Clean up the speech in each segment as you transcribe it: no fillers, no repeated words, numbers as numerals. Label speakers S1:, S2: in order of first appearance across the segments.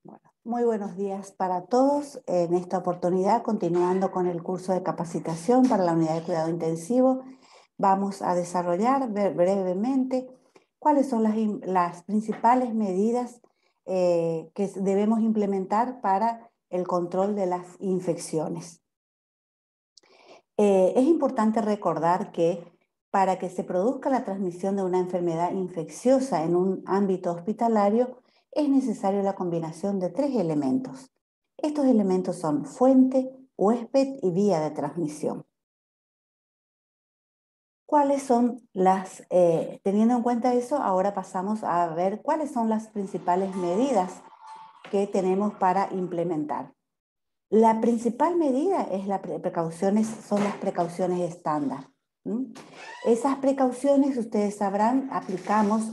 S1: Bueno, muy buenos días para todos. En esta oportunidad, continuando con el curso de capacitación para la unidad de cuidado intensivo, vamos a desarrollar brevemente cuáles son las principales medidas que debemos implementar para el control de las infecciones. Es importante recordar que para que se produzca la transmisión de una enfermedad infecciosa en un ámbito hospitalario, es necesaria la combinación de 3 elementos. Estos elementos son fuente, huésped y vía de transmisión. ¿Cuáles son teniendo en cuenta eso, ahora pasamos a ver cuáles son las principales medidas que tenemos para implementar? La principal medida es son las precauciones estándar. Esas precauciones, ustedes sabrán,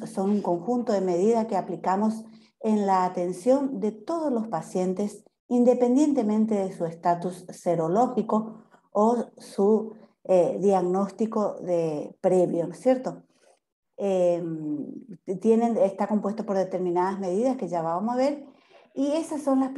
S1: son un conjunto de medidas que aplicamos en la atención de todos los pacientes, independientemente de su estatus serológico o su diagnóstico previo, ¿no es cierto? Está compuesto por determinadas medidas que ya vamos a ver, y esas son la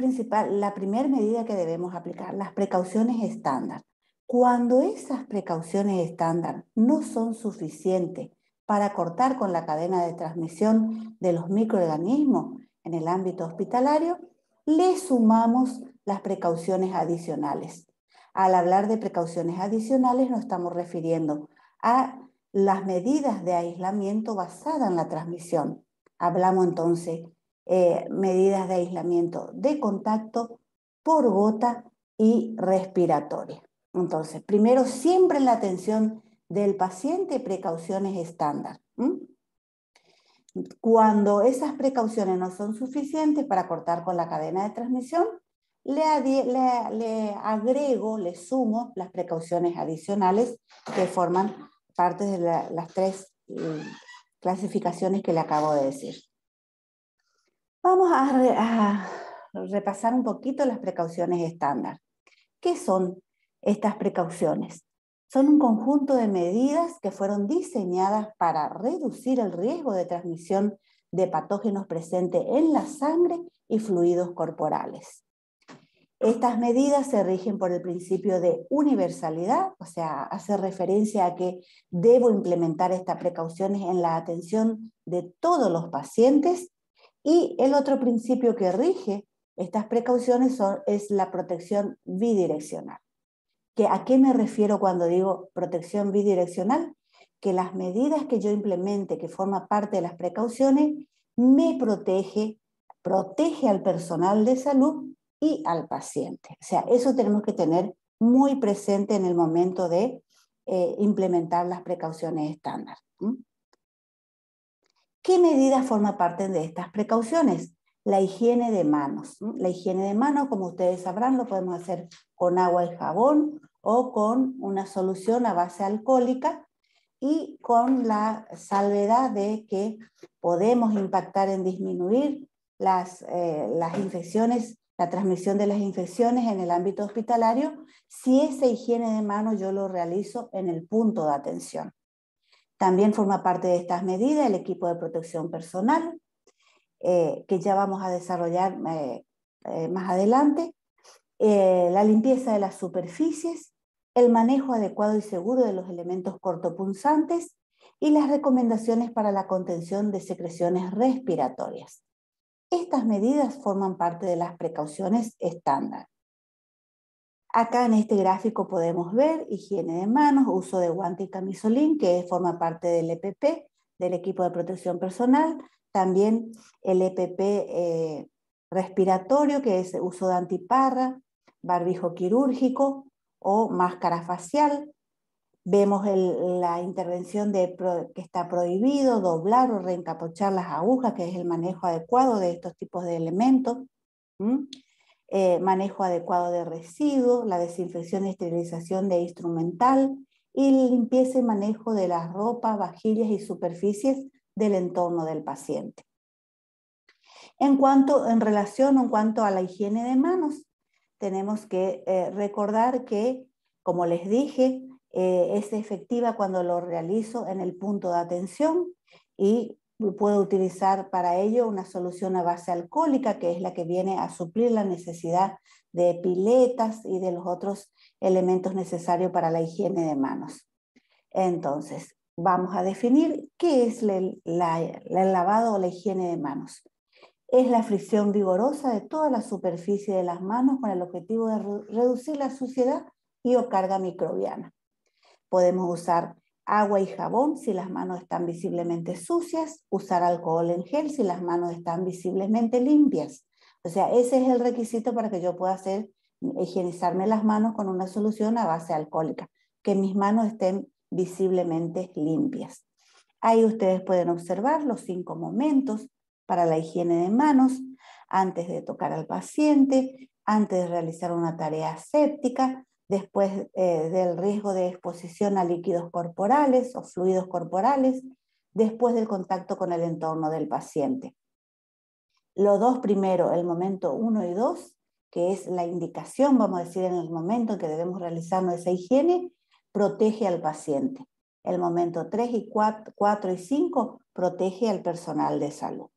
S1: primera medida que debemos aplicar, las precauciones estándar. Cuando esas precauciones estándar no son suficientes para cortar con la cadena de transmisión de los microorganismos en el ámbito hospitalario, le sumamos las precauciones adicionales. Al hablar de precauciones adicionales nos estamos refiriendo a las medidas de aislamiento basadas en la transmisión. Hablamos entonces medidas de aislamiento de contacto, por gota y respiratoria. Entonces, primero, siempre en la atención del paciente, precauciones estándar. Cuando esas precauciones no son suficientes para cortar con la cadena de transmisión, le sumo las precauciones adicionales que forman parte de las 3 clasificaciones que le acabo de decir. Vamos a repasar un poquito las precauciones estándar. ¿Qué son estas precauciones? Son un conjunto de medidas que fueron diseñadas para reducir el riesgo de transmisión de patógenos presentes en la sangre y fluidos corporales. Estas medidas se rigen por el principio de universalidad, o sea, hace referencia a que debo implementar estas precauciones en la atención de todos los pacientes, y el otro principio que rige estas precauciones es la protección bidireccional. ¿A qué me refiero cuando digo protección bidireccional? Que las medidas que yo implemente, que forman parte de las precauciones, me protege al personal de salud y al paciente. O sea, eso tenemos que tener muy presente en el momento de implementar las precauciones estándar. ¿Qué medidas forman parte de estas precauciones? La higiene de manos. La higiene de manos, como ustedes sabrán, lo podemos hacer con agua y jabón o con una solución a base alcohólica, y con la salvedad de que podemos impactar en disminuir las infecciones, la transmisión de las infecciones en el ámbito hospitalario, si esa higiene de manos yo lo realizo en el punto de atención. También forma parte de estas medidas el equipo de protección personal, que ya vamos a desarrollar más adelante, la limpieza de las superficies, el manejo adecuado y seguro de los elementos cortopunzantes y las recomendaciones para la contención de secreciones respiratorias. Estas medidas forman parte de las precauciones estándar. Acá en este gráfico podemos ver higiene de manos, uso de guante y camisolín, que forma parte del EPP, del equipo de protección personal. También el EPP respiratorio, que es uso de antiparra, barbijo quirúrgico o máscara facial. Vemos la intervención que está prohibido, doblar o reencapuchar las agujas, que es el manejo adecuado de estos tipos de elementos. Manejo adecuado de residuos, la desinfección y esterilización de instrumental, y limpieza y manejo de las ropas, vajillas y superficies del entorno del paciente. En cuanto a la higiene de manos, tenemos que recordar que, como les dije, es efectiva cuando lo realizo en el punto de atención, y puedo utilizar para ello una solución a base alcohólica, que es la que viene a suplir la necesidad de piletas y de los otros elementos necesarios para la higiene de manos. Entonces, vamos a definir qué es el lavado o la higiene de manos. Es la fricción vigorosa de toda la superficie de las manos con el objetivo de reducir la suciedad y o carga microbiana. Podemos usar agua y jabón si las manos están visiblemente sucias, usar alcohol en gel si las manos están visiblemente limpias. O sea, ese es el requisito para que yo pueda higienizarme las manos con una solución a base alcohólica, que mis manos estén visiblemente limpias. Ahí ustedes pueden observar los 5 momentos para la higiene de manos: antes de tocar al paciente, antes de realizar una tarea aséptica, después del riesgo de exposición a líquidos corporales o fluidos corporales, después del contacto con el entorno del paciente. Los dos primeros, el momento 1 y 2, que es la indicación, vamos a decir, en el momento en que debemos realizarnos esa higiene, protege al paciente. El momento 3 y 4 y 5 protege al personal de salud.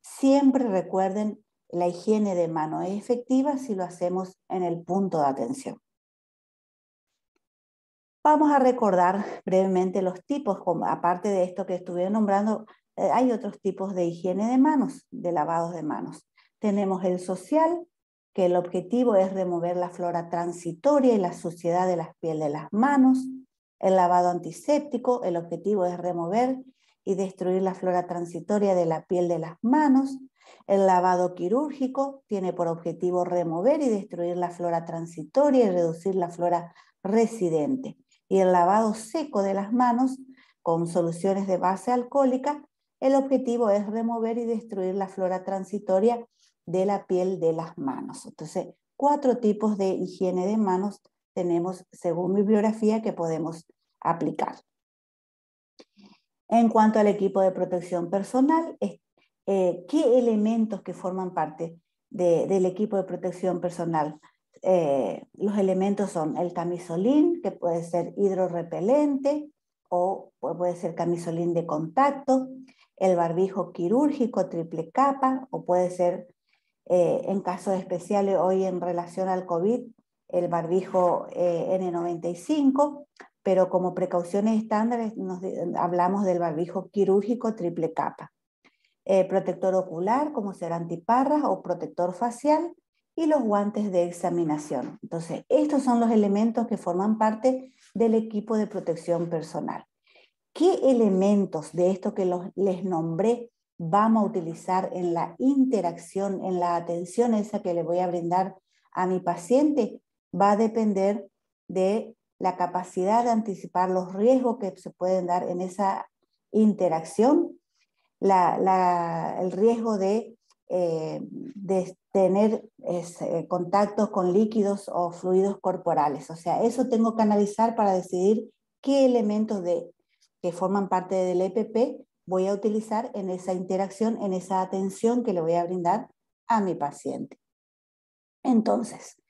S1: Siempre recuerden, la higiene de mano es efectiva si lo hacemos en el punto de atención. Vamos a recordar brevemente los tipos, aparte de esto que estuve nombrando, hay otros tipos de higiene de manos, de lavados de manos. Tenemos el social, que el objetivo es remover la flora transitoria y la suciedad de la piel de las manos. El lavado antiséptico, el objetivo es remover y destruir la flora transitoria de la piel de las manos. El lavado quirúrgico tiene por objetivo remover y destruir la flora transitoria y reducir la flora residente. Y el lavado seco de las manos con soluciones de base alcohólica, el objetivo es remover y destruir la flora transitoria de la piel de las manos. Entonces, 4 tipos de higiene de manos tenemos, según bibliografía, que podemos aplicar. En cuanto al equipo de protección personal, ¿qué elementos que forman parte del equipo de protección personal? Los elementos son el camisolín, que puede ser hidrorrepelente o puede ser camisolín de contacto, el barbijo quirúrgico triple capa, o puede ser, en casos especiales hoy en relación al COVID, el barbijo N95, pero como precauciones estándares hablamos del barbijo quirúrgico triple capa. Protector ocular, como ser antiparras o protector facial, y los guantes de examinación. Entonces, estos son los elementos que forman parte del equipo de protección personal. ¿Qué elementos de esto que les nombré vamos a utilizar en la interacción, en la atención esa que le voy a brindar a mi paciente? Va a depender de la capacidad de anticipar los riesgos que se pueden dar en esa interacción, el riesgo de tener contactos con líquidos o fluidos corporales. O sea, eso tengo que analizar para decidir qué elementos que forman parte del EPP voy a utilizar en esa interacción, en esa atención que le voy a brindar a mi paciente. Entonces,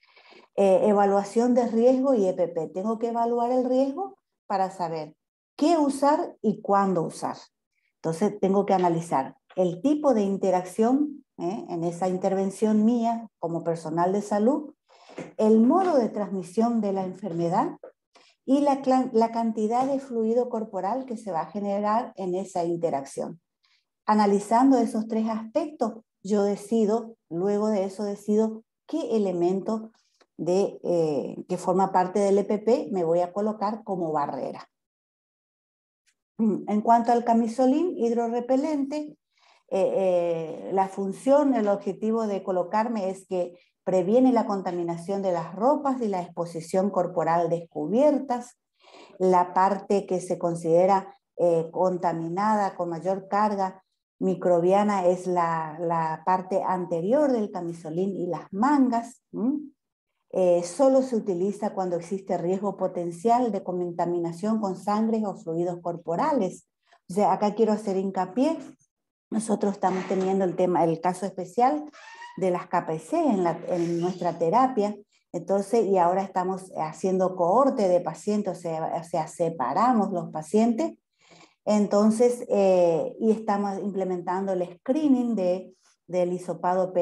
S1: evaluación de riesgo y EPP. Tengo que evaluar el riesgo para saber qué usar y cuándo usar. Entonces, tengo que analizar el tipo de interacción en esa intervención mía como personal de salud, el modo de transmisión de la enfermedad y la cantidad de fluido corporal que se va a generar en esa interacción. Analizando esos 3 aspectos, yo decido, luego de eso decido qué elemento que forma parte del EPP me voy a colocar como barrera. En cuanto al camisolín hidrorrepelente, la función, el objetivo de colocarme es que previene la contaminación de las ropas y la exposición corporal descubiertas. La parte que se considera contaminada con mayor carga microbiana es la parte anterior del camisolín y las mangas. Solo se utiliza cuando existe riesgo potencial de contaminación con sangre o fluidos corporales. O sea, acá quiero hacer hincapié. Nosotros estamos teniendo el caso especial de las KPC en nuestra terapia. Entonces, y ahora estamos haciendo cohorte de pacientes, o sea, separamos los pacientes Entonces, y estamos implementando el screening del hisopado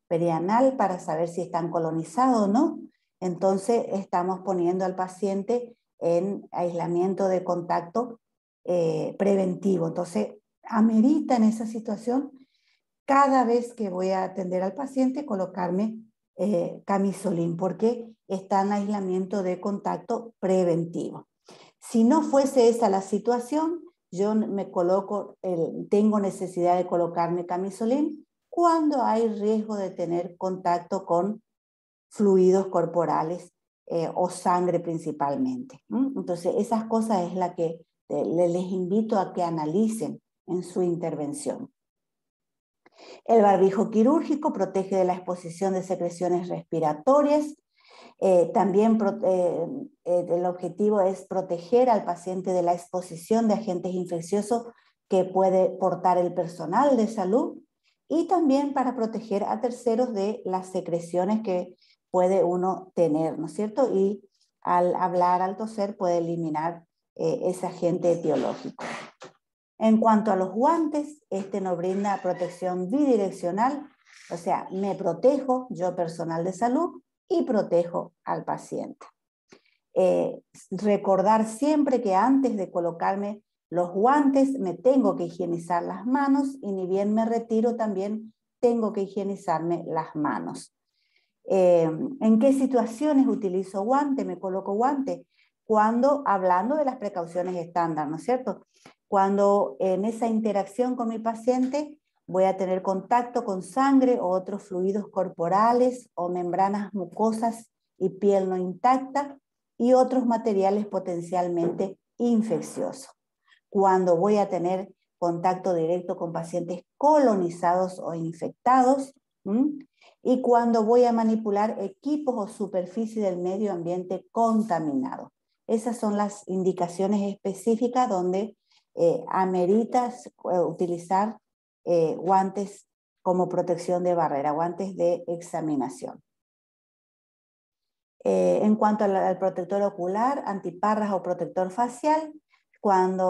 S1: perianal para saber si están colonizados o no. Entonces, estamos poniendo al paciente en aislamiento de contacto preventivo. Entonces, amerita en esa situación, cada vez que voy a atender al paciente, colocarme camisolín, porque está en aislamiento de contacto preventivo. Si no fuese esa la situación, yo me coloco, tengo necesidad de colocarme camisolín cuando hay riesgo de tener contacto con fluidos corporales o sangre principalmente. Entonces, esas cosas es la que les invito a que analicen en su intervención. El barbijo quirúrgico protege de la exposición de secreciones respiratorias. También el objetivo es proteger al paciente de la exposición de agentes infecciosos que puede portar el personal de salud y también para proteger a terceros de las secreciones que puede uno tener, ¿no es cierto? Y al hablar, al toser, puede eliminar ese agente etiológico. En cuanto a los guantes, este nos brinda protección bidireccional, o sea, me protejo yo personal de salud y protejo al paciente. Recordar siempre que antes de colocarme los guantes me tengo que higienizar las manos y ni bien me retiro también tengo que higienizarme las manos. ¿En qué situaciones utilizo guante? Me coloco guante cuando, hablando de las precauciones estándar, ¿no es cierto? Cuando en esa interacción con mi paciente voy a tener contacto con sangre o otros fluidos corporales o membranas mucosas y piel no intacta y otros materiales potencialmente infecciosos. Cuando voy a tener contacto directo con pacientes colonizados o infectados, y cuando voy a manipular equipos o superficie del medio ambiente contaminado. Esas son las indicaciones específicas donde amerita utilizar guantes como protección de barrera, guantes de examinación. En cuanto al protector ocular, antiparras o protector facial,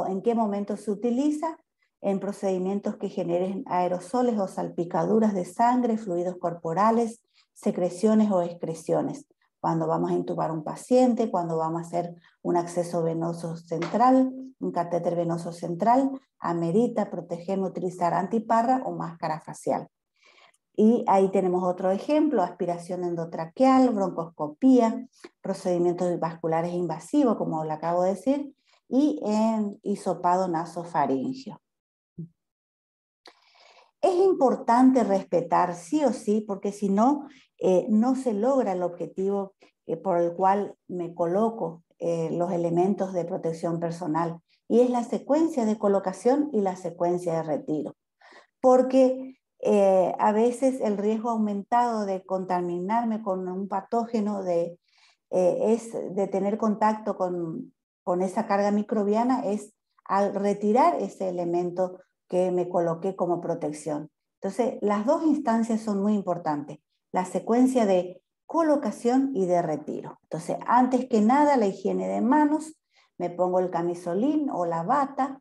S1: ¿en qué momento se utiliza? En procedimientos que generen aerosoles o salpicaduras de sangre, fluidos corporales, secreciones o excreciones. Cuando vamos a intubar a un paciente, cuando vamos a hacer un acceso venoso central, un catéter venoso central, amerita protegerme, utilizar antiparra o máscara facial. Y ahí tenemos otro ejemplo, aspiración endotraqueal, broncoscopía, procedimientos vasculares invasivos, como lo acabo de decir, y hisopado nasofaringeo. Es importante respetar sí o sí, porque si no, no se logra el objetivo por el cual me coloco los elementos de protección personal, y es la secuencia de colocación y la secuencia de retiro. Porque a veces el riesgo aumentado de contaminarme con un patógeno es de tener contacto con esa carga microbiana, es al retirar ese elemento que me coloqué como protección. Entonces, las dos instancias son muy importantes, la secuencia de colocación y de retiro. Entonces, antes que nada, la higiene de manos, me pongo el camisolín o la bata,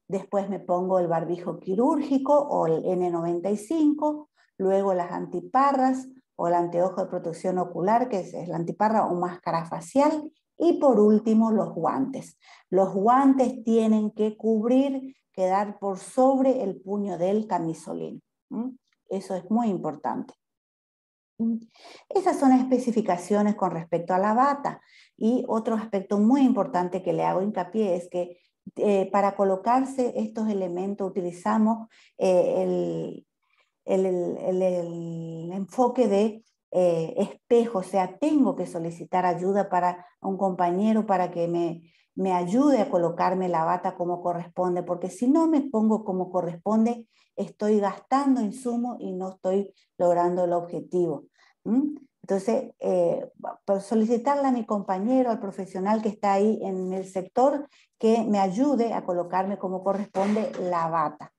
S1: después me pongo el barbijo quirúrgico o el N95, luego las antiparras o el anteojo de protección ocular, que es la antiparra o máscara facial, y por último los guantes. Los guantes tienen que cubrir, quedar por sobre el puño del camisolín. Eso es muy importante. Esas son especificaciones con respecto a la bata. Y otro aspecto muy importante que le hago hincapié es que para colocarse estos elementos utilizamos el enfoque de espejo, o sea, tengo que solicitar ayuda para un compañero para que me ayude a colocarme la bata como corresponde, porque si no me pongo como corresponde, estoy gastando insumos y no estoy logrando el objetivo. Entonces, solicitarle a mi compañero, al profesional que está ahí en el sector, que me ayude a colocarme como corresponde la bata.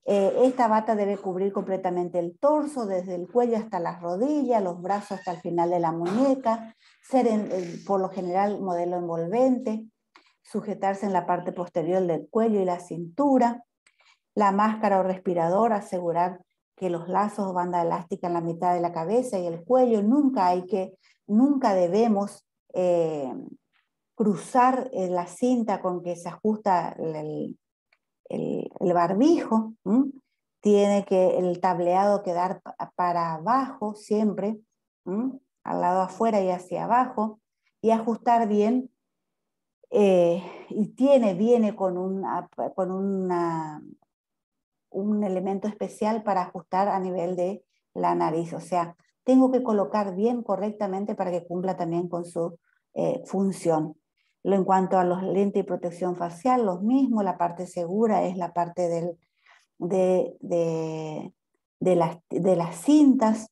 S1: Esta bata debe cubrir completamente el torso, desde el cuello hasta las rodillas, los brazos hasta el final de la muñeca, ser por lo general modelo envolvente. sujetarse en la parte posterior del cuello y la cintura. La máscara o respirador, asegurar que los lazos o banda elástica en la mitad de la cabeza y el cuello. Nunca debemos cruzar la cinta con que se ajusta el barbijo. Tiene que el tableado quedar para abajo siempre, al lado afuera y hacia abajo, y ajustar bien. Y viene con un elemento especial para ajustar a nivel de la nariz. O sea, tengo que colocar bien correctamente para que cumpla también con su función. En cuanto a los lentes y protección facial, los mismos. La parte segura es la parte de las cintas.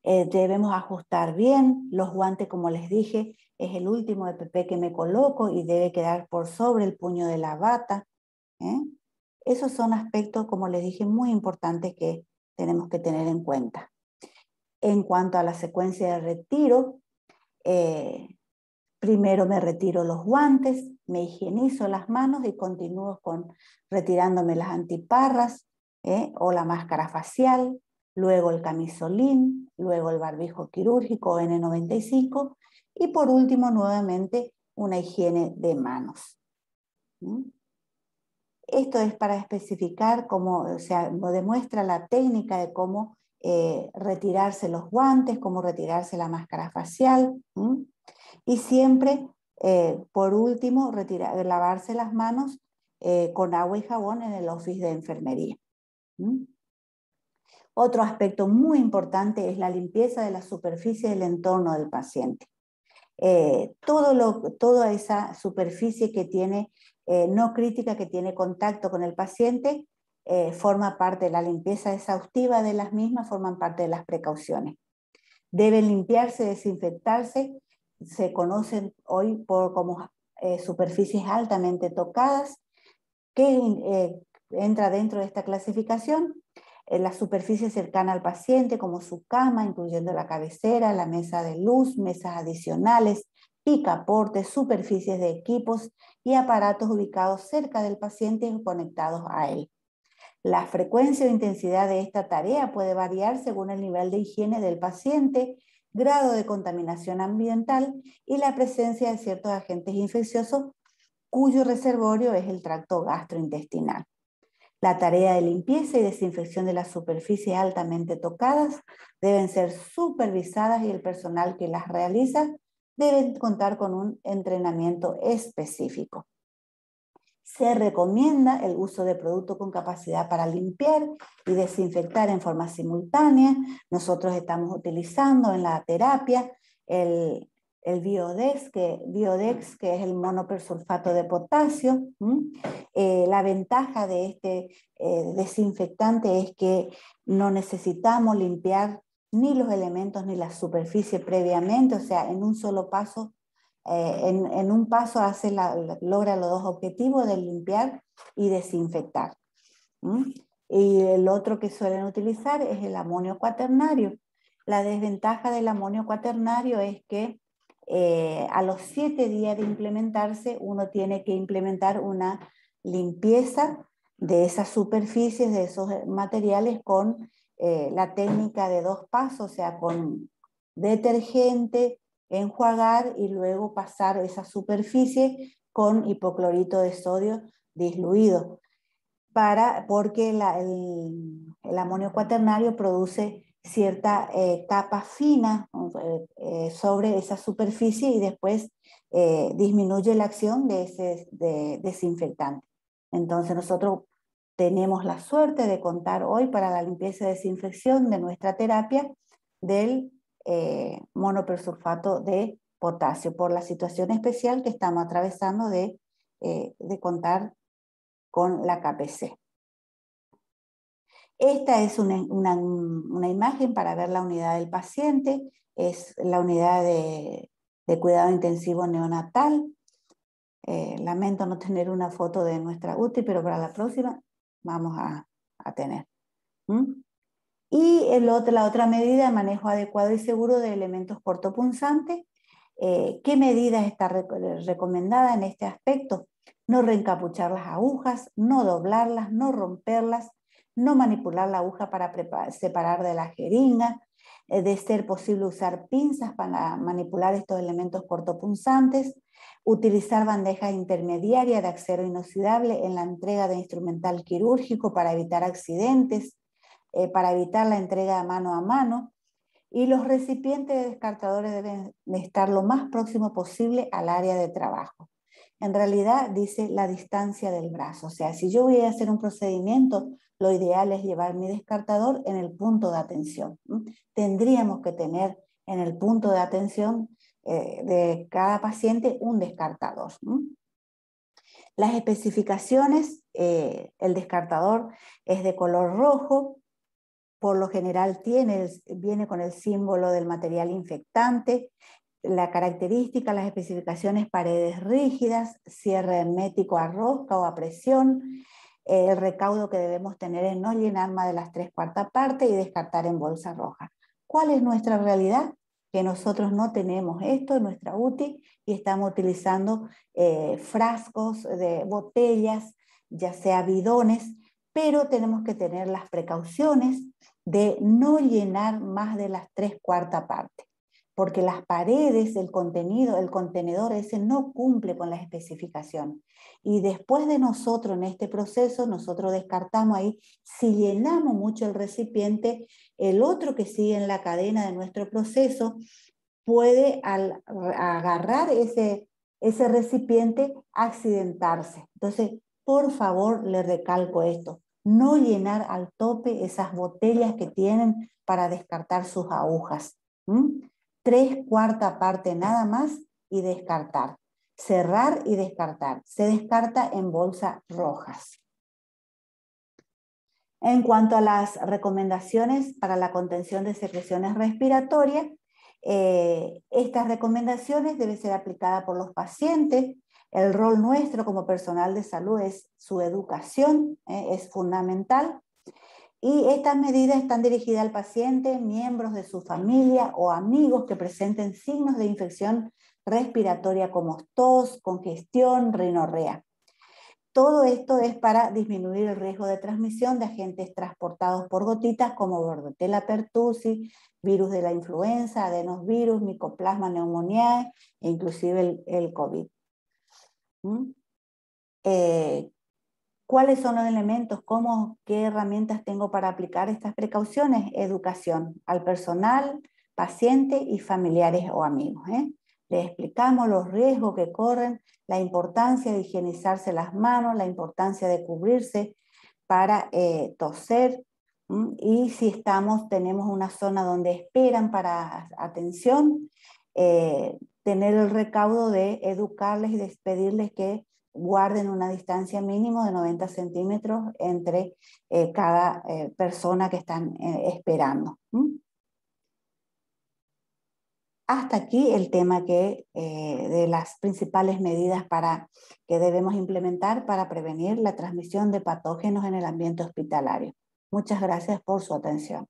S1: Debemos ajustar bien. Los guantes, como les dije, es el último EPP que me coloco y debe quedar por sobre el puño de la bata. Esos son aspectos, como les dije, muy importantes que tenemos que tener en cuenta. En cuanto a la secuencia de retiro, primero me retiro los guantes, me higienizo las manos y continúo retirándome las antiparras o la máscara facial, luego el camisolín, luego el barbijo quirúrgico N95 y por último nuevamente una higiene de manos. Esto es para especificar cómo, o sea, nos demuestra la técnica de cómo retirarse los guantes, cómo retirarse la máscara facial. Y siempre, por último, lavarse las manos con agua y jabón en el office de enfermería. Otro aspecto muy importante es la limpieza de la superficie del entorno del paciente. Toda esa superficie que tiene, no crítica, que tiene contacto con el paciente, forma parte de la limpieza exhaustiva de las mismas, forman parte de las precauciones. Deben limpiarse, desinfectarse, se conocen hoy como superficies altamente tocadas, que entra dentro de esta clasificación. La superficie cercana al paciente, como su cama, incluyendo la cabecera, la mesa de luz, mesas adicionales, picaportes, superficies de equipos y aparatos ubicados cerca del paciente o conectados a él. La frecuencia o intensidad de esta tarea puede variar según el nivel de higiene del paciente, grado de contaminación ambiental y la presencia de ciertos agentes infecciosos cuyo reservorio es el tracto gastrointestinal. La tarea de limpieza y desinfección de las superficies altamente tocadas deben ser supervisadas y el personal que las realiza debe contar con un entrenamiento específico. Se recomienda el uso de productos con capacidad para limpiar y desinfectar en forma simultánea. Nosotros estamos utilizando en la terapia el Biodex, que es el monopersulfato de potasio. La ventaja de este desinfectante es que no necesitamos limpiar ni los elementos ni la superficie previamente, o sea, en un solo paso. En un paso logra los dos objetivos de limpiar y desinfectar. Y el otro que suelen utilizar es el amonio cuaternario. La desventaja del amonio cuaternario es que a los 7 días de implementarse uno tiene que implementar una limpieza de esas superficies, de esos materiales con la técnica de 2 pasos, o sea, con detergente, enjuagar y luego pasar esa superficie con hipoclorito de sodio diluido, porque el amonio cuaternario produce cierta capa fina sobre esa superficie y después disminuye la acción de ese desinfectante. Entonces nosotros tenemos la suerte de contar hoy para la limpieza y desinfección de nuestra terapia del monopersulfato de potasio, por la situación especial que estamos atravesando de contar con la KPC. Esta es una imagen para ver la unidad del paciente, es la unidad de cuidado intensivo neonatal. Lamento no tener una foto de nuestra UTI, pero para la próxima vamos a tener. Y la otra medida, manejo adecuado y seguro de elementos cortopunzantes. ¿Qué medida está recomendada en este aspecto? No reencapuchar las agujas, no doblarlas, no romperlas, no manipular la aguja para separar de la jeringa, de ser posible usar pinzas para manipular estos elementos cortopunzantes, utilizar bandejas intermediarias de acero inoxidable en la entrega de instrumental quirúrgico para evitar accidentes, para evitar la entrega de mano a mano, y los recipientes de descartadores deben estar lo más próximo posible al área de trabajo. En realidad dice la distancia del brazo, o sea, si yo voy a hacer un procedimiento, lo ideal es llevar mi descartador en el punto de atención. Tendríamos que tener en el punto de atención de cada paciente un descartador. Las especificaciones, el descartador es de color rojo, por lo general viene con el símbolo del material infectante, la característica, las especificaciones: paredes rígidas, cierre hermético a rosca o a presión. El recaudo que debemos tener es no llenar más de las 3/4 partes y descartar en bolsa roja. ¿Cuál es nuestra realidad? Que nosotros no tenemos esto en nuestra UTI y estamos utilizando frascos de botellas, ya sea bidones, pero tenemos que tener las precauciones de no llenar más de las 3/4 partes, porque las paredes, el contenedor ese no cumple con las especificaciones. Y después de nosotros en este proceso, nosotros descartamos ahí, si llenamos mucho el recipiente, el otro que sigue en la cadena de nuestro proceso puede, al agarrar ese recipiente, accidentarse. Entonces, por favor, le recalco esto: no llenar al tope esas botellas que tienen para descartar sus agujas. 3/4 parte nada más y descartar. Cerrar y descartar. Se descarta en bolsas rojas. En cuanto a las recomendaciones para la contención de secreciones respiratorias, estas recomendaciones deben ser aplicadas por los pacientes. El rol nuestro como personal de salud es su educación, es fundamental. Y estas medidas están dirigidas al paciente, miembros de su familia o amigos que presenten signos de infección respiratoria como tos, congestión, rinorrea. Todo esto es para disminuir el riesgo de transmisión de agentes transportados por gotitas como Bordetella pertussis, virus de la influenza, adenovirus, Mycoplasma pneumoniae e inclusive el COVID. ¿Cuáles son los elementos? ¿Qué herramientas tengo para aplicar estas precauciones? Educación al personal, paciente y familiares o amigos. Les explicamos los riesgos que corren, la importancia de higienizarse las manos, la importancia de cubrirse para toser. Y si tenemos una zona donde esperan para atención, tener el recaudo de educarles y despedirles que guarden una distancia mínima de 90 centímetros entre cada persona que están esperando. Hasta aquí el tema de las principales medidas que debemos implementar para prevenir la transmisión de patógenos en el ambiente hospitalario. Muchas gracias por su atención.